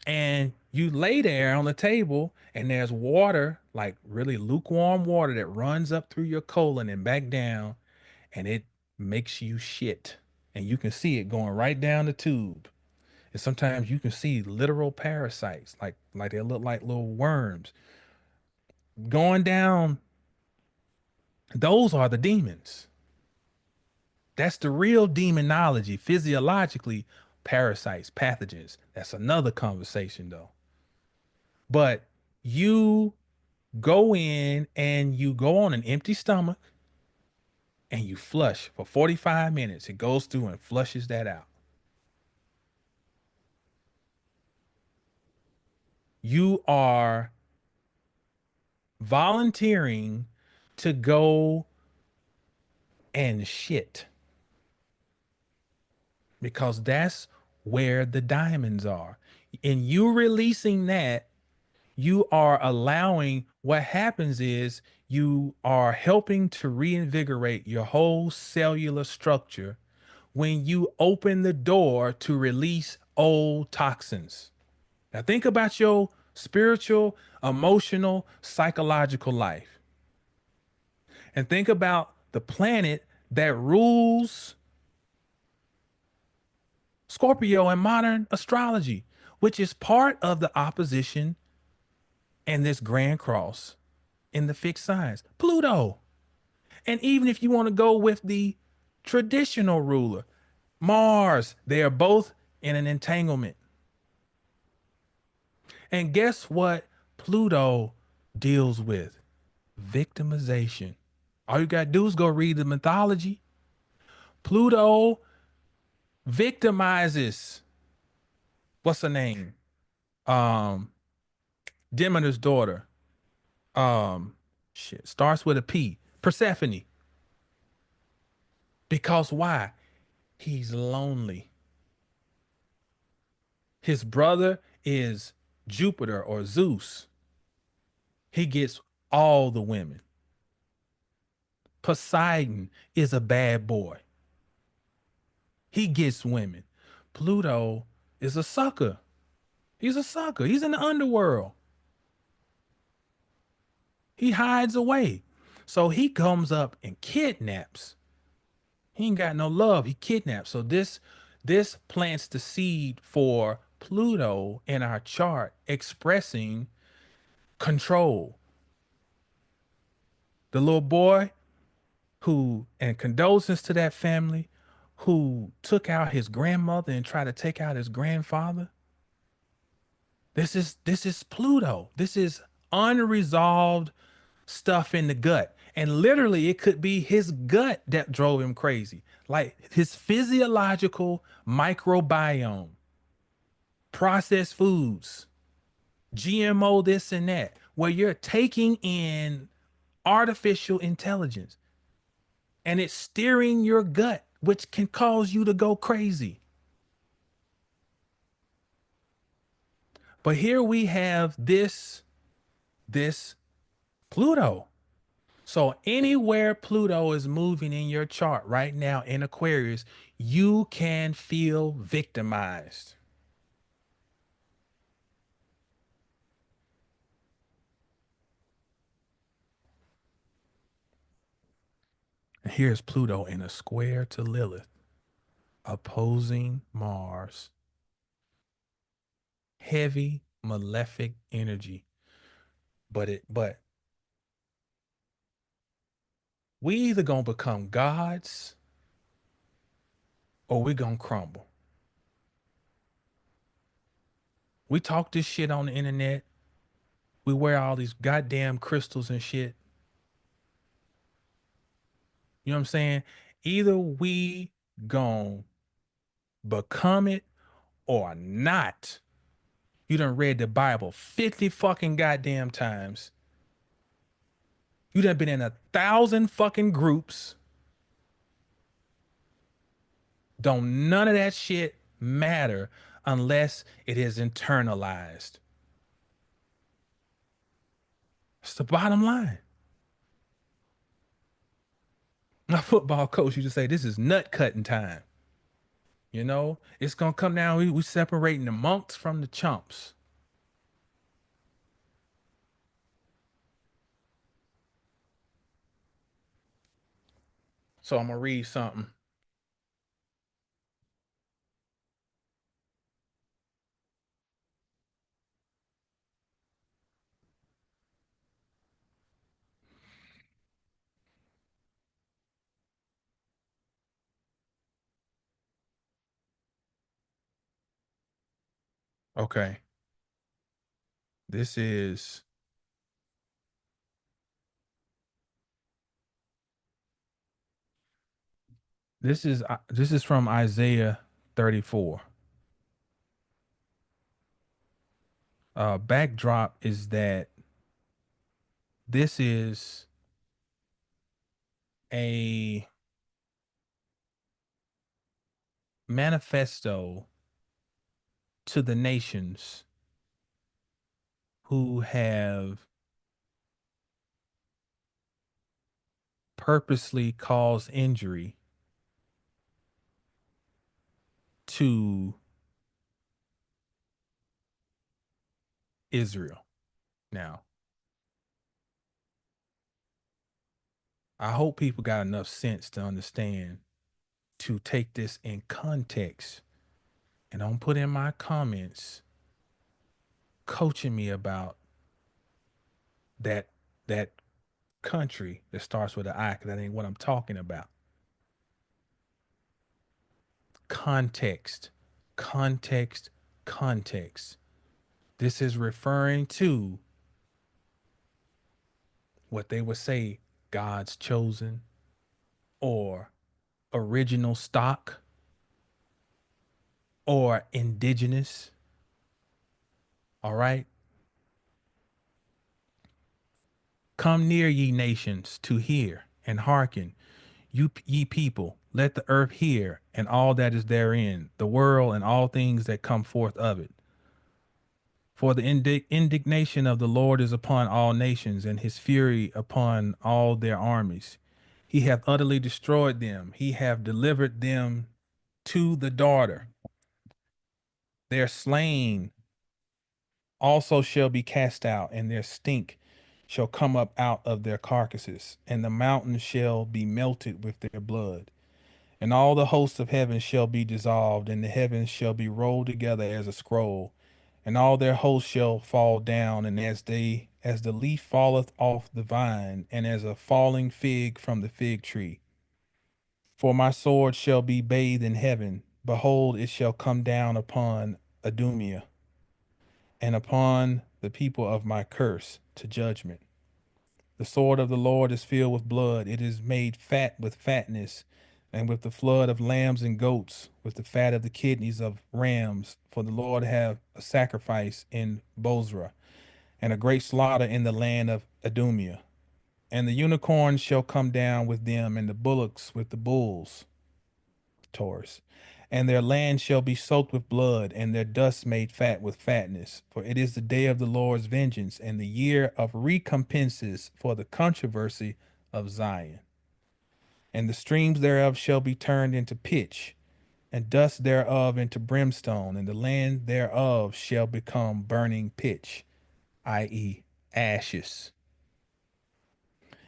Speaker 1: and you lay there on the table, and there's water, like really lukewarm water that runs up through your colon and back down, and it makes you shit. And you can see it going right down the tube. And sometimes you can see literal parasites, like they look like little worms going down. Those are the demons. That's the real demonology. Physiologically, parasites, pathogens. That's another conversation though. But you go in and you go on an empty stomach and you flush for 45 minutes. It goes through and flushes that out. You are volunteering to go and shit because that's where the diamonds are. And you releasing that, you are allowing what happens is you are helping to reinvigorate your whole cellular structure when you open the door to release old toxins. Now, think about your spiritual, emotional, psychological life, and think about the planet that rules Scorpio in modern astrology, which is part of the opposition and this grand cross in the fixed signs, Pluto. And even if you want to go with the traditional ruler, Mars, they are both in an entanglement. And guess what Pluto deals with? Victimization. All you got to do is go read the mythology. Pluto victimizes, what's her name? Um, Demeter's daughter. Um, shit, starts with a P. Persephone. Because why? He's lonely. His brother is Jupiter or Zeus. He gets all the women. Poseidon is a bad boy. He gets women. Pluto is a sucker. He's a sucker. He's in the underworld. He hides away. So he comes up and kidnaps. He ain't got no love. He kidnaps. So this plants the seed for Pluto in our chart expressing control. The little boy who, and condolences to that family, who took out his grandmother and tried to take out his grandfather. This is Pluto. This is unresolved stuff in the gut. And literally it could be his gut that drove him crazy. Like his physiological microbiome, processed foods, GMO this and that, where you're taking in artificial intelligence and it's steering your gut, which can cause you to go crazy. But here we have this Pluto. So anywhere Pluto is moving in your chart right now in Aquarius, you can feel victimized. And here's Pluto in a square to Lilith, opposing Mars. Heavy malefic energy. But we either gonna become gods or we gonna crumble. We talk this shit on the internet. We wear all these goddamn crystals and shit. You know what I'm saying? Either we gon' become it or not. You done read the Bible 50 fucking goddamn times. You done been in 1,000 fucking groups. Don't none of that shit matter unless it is internalized. It's the bottom line. My football coach used to say, this is nut cutting time. You know, it's gonna come down. We separating the monks from the chumps. So I'm gonna read something. Okay. This is this is from Isaiah 34. Backdrop is that This is a manifesto to the nations who have purposely caused injury to Israel. Now, I hope people got enough sense to understand to take this in context and don't put in my comments coaching me about that that country that starts with an I, because that ain't what I'm talking about. Context, context, context. This is referring to what they would say God's chosen or original stock or indigenous. All right. Come near, ye nations, to hear and hearken. You ye people, let the earth hear and all that is therein, the world and all things that come forth of it. For the indignation of the Lord is upon all nations, and his fury upon all their armies. He hath utterly destroyed them. He hath delivered them to the daughter. Their slain also shall be cast out, and their stink shall come up out of their carcasses, and the mountains shall be melted with their blood. And all the hosts of heaven shall be dissolved, and the heavens shall be rolled together as a scroll, and all their hosts shall fall down, and as the leaf falleth off the vine, and as a falling fig from the fig tree. For my sword shall be bathed in heaven. Behold, it shall come down upon Adumia, and upon the people of my curse to judgment. The sword of the Lord is filled with blood. It is made fat with fatness, and with the flood of lambs and goats, with the fat of the kidneys of rams. For the Lord have a sacrifice in Bozrah, and a great slaughter in the land of Adumia. And the unicorns shall come down with them, and the bullocks with the bulls. Taurus. And their land shall be soaked with blood, and their dust made fat with fatness. For it is the day of the Lord's vengeance, and the year of recompenses for the controversy of Zion. And the streams thereof shall be turned into pitch, and dust thereof into brimstone, and the land thereof shall become burning pitch, i.e., ashes.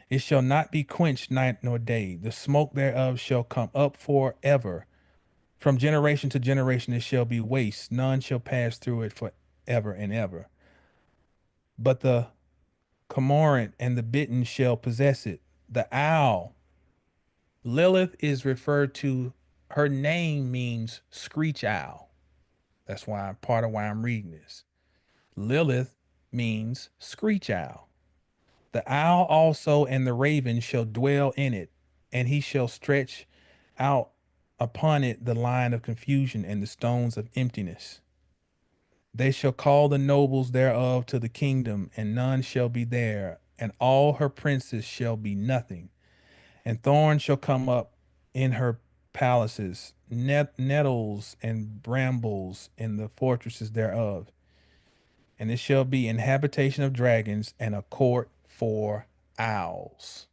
Speaker 1: It shall not be quenched night nor day. The smoke thereof shall come up forever. From generation to generation it shall be waste. None shall pass through it for ever and ever. But the cormorant and the bittern shall possess it. The owl. Lilith is referred to, her name means screech owl. That's why part of why I'm reading this. Lilith means screech owl. The owl also and the raven shall dwell in it, and he shall stretch out upon it the line of confusion and the stones of emptiness. They shall call the nobles thereof to the kingdom, and none shall be there, and all her princes shall be nothing. And thorns shall come up in her palaces, nettles and brambles in the fortresses thereof. And it shall be an habitation of dragons and a court for owls.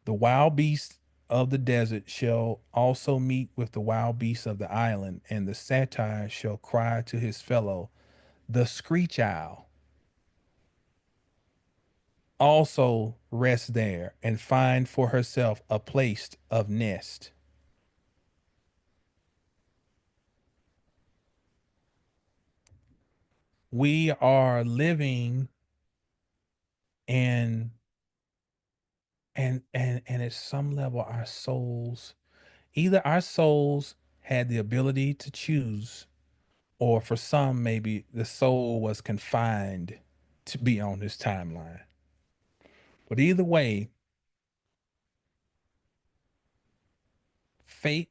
Speaker 1: The wild beasts of the desert shall also meet with the wild beasts of the island, and the satyr shall cry to his fellow, the screech owl also rests there and find for herself a place of nest. We are living in and at some level our souls, either our souls had the ability to choose, or for some maybe the soul was confined to be on this timeline. But either way, fate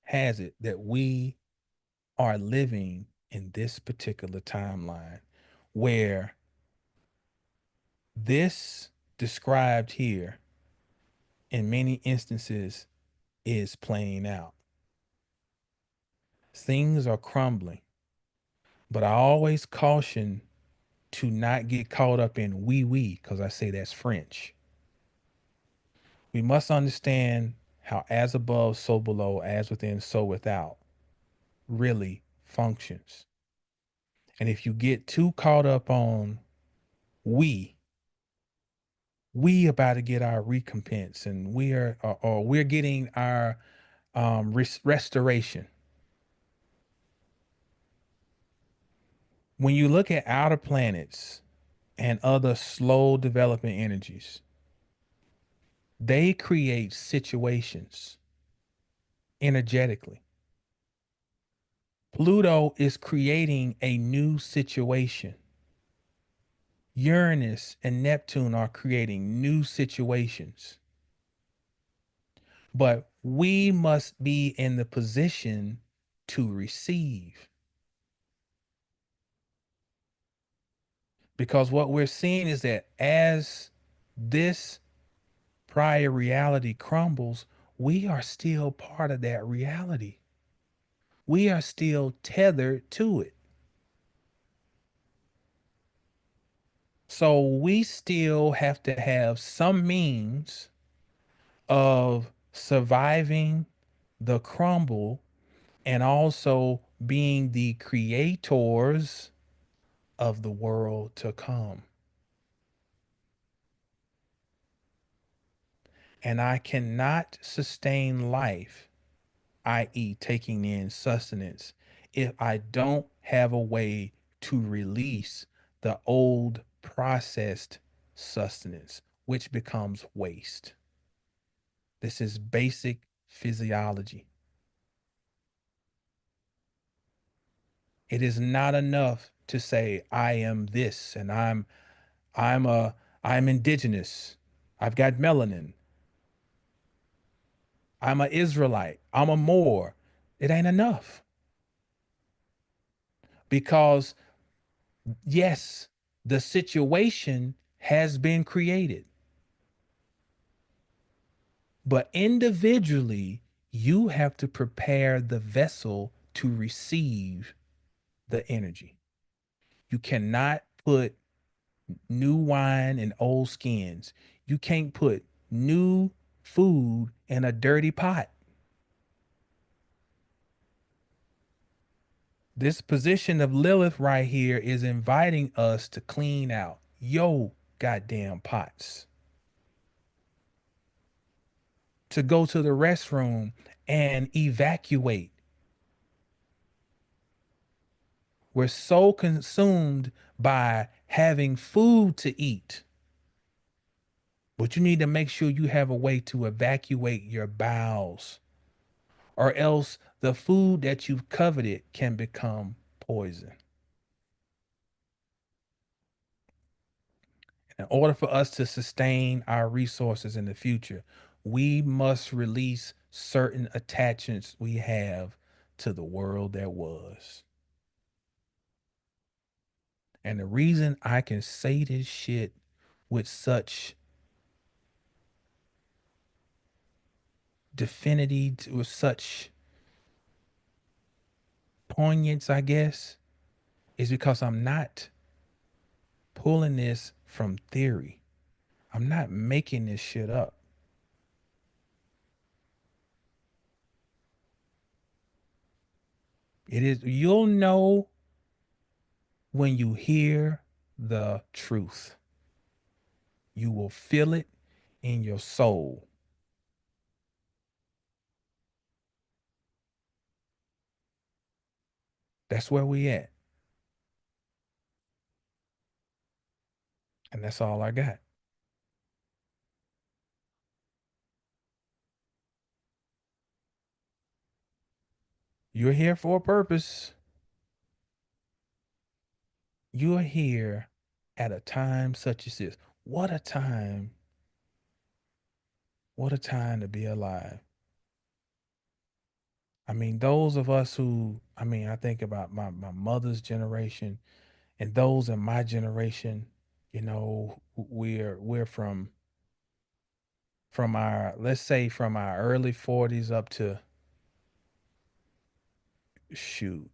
Speaker 1: has it that we are living in this particular timeline where This described here in many instances is playing out. Things are crumbling, but I always caution to not get caught up in we, because I say that's French. We must understand how as above, so below, as within, so without really functions. And if you get too caught up on we, we about to get our recompense and we are, or we're getting our restoration. When you look at outer planets and other slow developing energies, they create situations energetically. Pluto is creating a new situation. Uranus and Neptune are creating new situations. But we must be in the position to receive. Because what we're seeing is that as this prior reality crumbles, we are still part of that reality. We are still tethered to it. So we still have to have some means of surviving the crumble and also being the creators of the world to come. And I cannot sustain life, i.e., taking in sustenance, if I don't have a way to release the old processed sustenance, which becomes waste. This is basic physiology. It is not enough to say I am this and I'm a I'm indigenous. I've got melanin. I'm an Israelite. I'm a Moor. It ain't enough because yes, the situation has been created, but individually you have to prepare the vessel to receive the energy. You cannot put new wine in old skins. You can't put new food in a dirty pot. This position of Lilith right here is inviting us to clean out yo goddamn pots, to go to the restroom and evacuate. We're so consumed by having food to eat, but you need to make sure you have a way to evacuate your bowels, or else the food that you've coveted can become poison. In order for us to sustain our resources in the future, we must release certain attachments we have to the world that was. And the reason I can say this shit with such definity, with such poignance, I guess, is because I'm not pulling this from theory. I'm not making this shit up. It is, you'll know when you hear the truth. You will feel it in your soul. That's where we at. And that's all I got. You're here for a purpose. You're here at a time such as this. What a time. What a time to be alive. I mean, those of us who, I mean, I think about my mother's generation and those in my generation, we're from our, let's say, from our early 40s up to, shoot,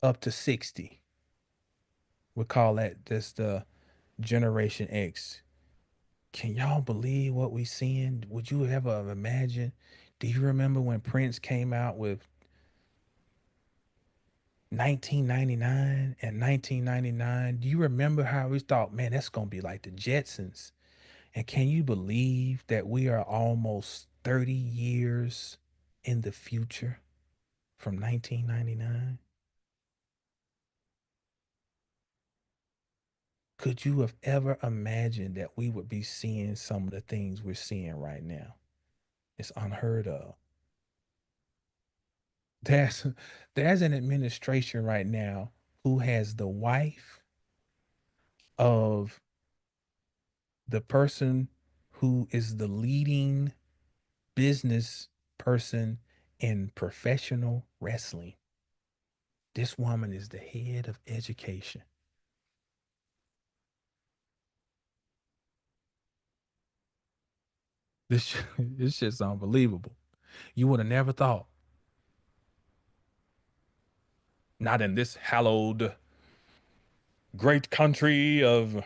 Speaker 1: up to 60. We call that that's the Generation X. Can y'all believe what we seeing? Would you ever imagine? Do you remember when Prince came out with 1999 and 1999? Do you remember how we thought, man, that's gonna be like the Jetsons? And can you believe that we are almost 30 years in the future from 1999? Could you have ever imagined that we would be seeing some of the things we're seeing right now? It's unheard of. There's there's an administration right now who has the wife of the person who is the leading business person in professional wrestling. This woman is the head of education. This this shit's unbelievable. You would have never thought. Not in this hallowed great country of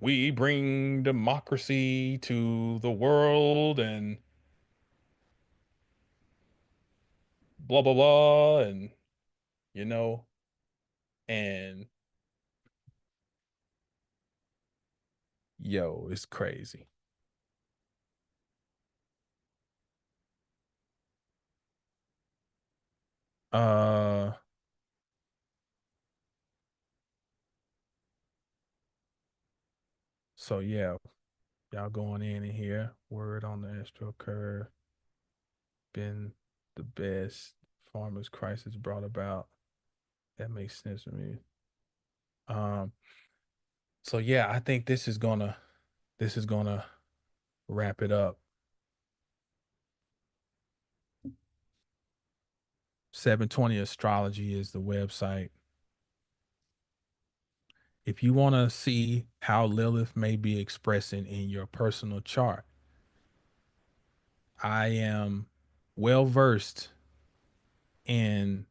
Speaker 1: we bring democracy to the world and blah blah blah and you know and yo, it's crazy. Uh so yeah, y'all going in here. Word on the astro curve. Been the best farmers crisis brought about. That makes sense to me. Um, so yeah, I think this is gonna wrap it up. 720 Astrology is the website. If you want to see how Lilith may be expressing in your personal chart, I am well versed in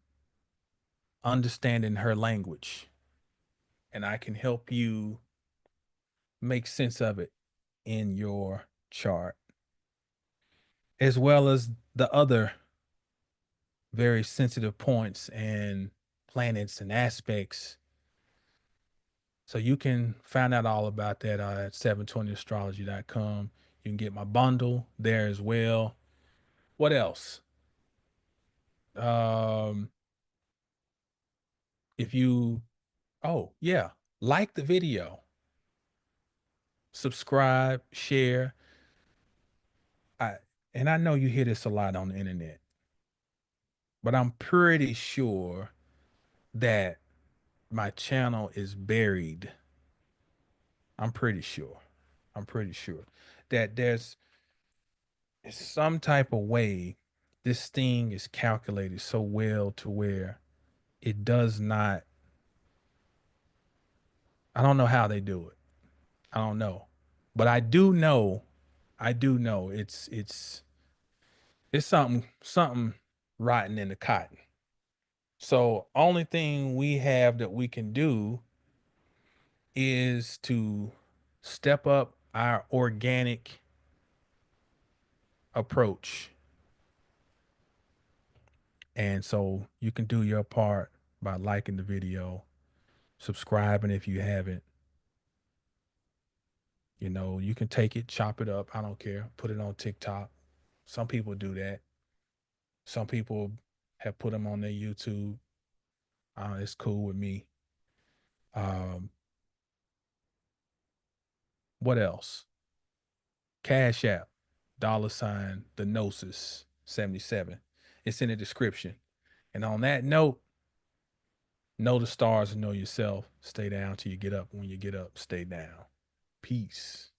Speaker 1: understanding her language, and I can help you make sense of it in your chart, as well as the other very sensitive points and planets and aspects. So you can find out all about that at 720astrology.com. You can get my bundle there as well. What else? Um, if you, oh, yeah, like the video, subscribe, share. I, and I know you hear this a lot on the internet, but I'm pretty sure that my channel is buried. I'm pretty sure. I'm pretty sure that there's some type of way this thing is calculated so well to where it does not, I don't know how they do it. I don't know. But I do know it's something rotten in the cotton. So only thing we have that we can do is to step up our organic approach. And so you can do your part by liking the video, subscribing if you haven't. You can take it, chop it up. I don't care. Put it on TikTok. Some people do that. Some people have put them on their YouTube. It's cool with me. Um, what else? Cash App, $ the Gnosis 77. It's in the description. And on that note, know the stars and know yourself. Stay down till you get up. When you get up, stay down. Peace.